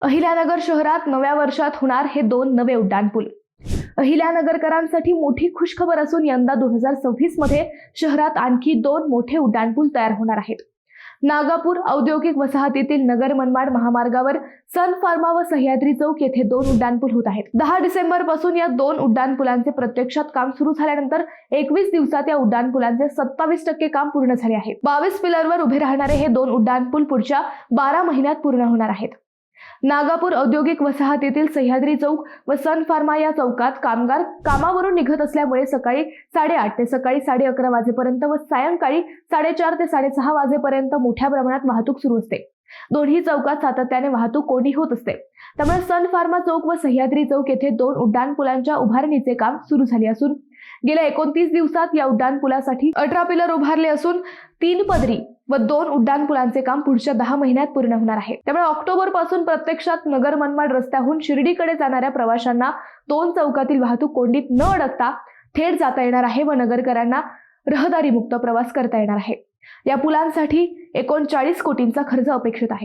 अहिल्यानगर शहरात नव्या वर्षात होणार हे 2 नवे उड्डाणपूल। अहिल्यानगरकरांसाठी मोठी खुशखबर असून यंदा 2026 मध्ये शहरात आणखी 2 मोठे उड्डाणपूल तयार होणार आहेत। नागापूर औद्योगिक वसाहतीतील नगर मनमाड महामार्गावर सन फार्मा व सह्याद्री चौक येथे 2 उड्डाणपूल होत आहेत। 10 डिसेंबर पासून या 2 उड्डाणपुलांचे प्रत्यक्षात काम सुरू झाल्यानंतर 21 दिवसात या उड्डाणपुलांचे 27% काम पूर्ण झाले आहे। 22 पिलरवर उभे राहणारे हे 2 उड्डाणपूल पुढच्या 12 महिन्यात पूर्ण होणार आहेत। नागापूर औद्योगिक वसाहतीतील सह्याद्री चौक व सन फार्मा या चौकात कामगार कामावरून निघत असल्यामुळे सकाळी 8:30 ते सकाळी 11:30 वाजेपर्यंत व सायंकाळी 4:30 ते 6:30 वाजेपर्यंत मोठ्या प्रमाणात वाहतूक सुरू असते। दोन्ही चौकात सातत्याने वाहतूक कोंडी होत असते। त्यामुळे सन फार्मा चौक व सह्याद्री चौक येथे 2 उड्डाणपुलांच्या उभारणीचे काम सुरू झाले असून गेल्या 29 दिवसात या उड्डाणपुलासाठी 18 पिलर उभारले असून 3 पदरी व 2 उड्डाणपुलांचे काम पुढच्या 10 महिन्यात पूर्ण होणार आहे। त्यामुळे ऑक्टोबर पासून प्रत्यक्षात नगर मनमाड रस्त्याहून शिर्डीकडे जाणाऱ्या प्रवाशांना 2 चौकातील वाहतूक कोंडीत न अडकता थेट जाता येणार आहे व नगरकरांना रहदारी मुक्त प्रवास करता येणार आहे। या पुलांसाठी 39 कोटींचा खर्च अपेक्षित आहे।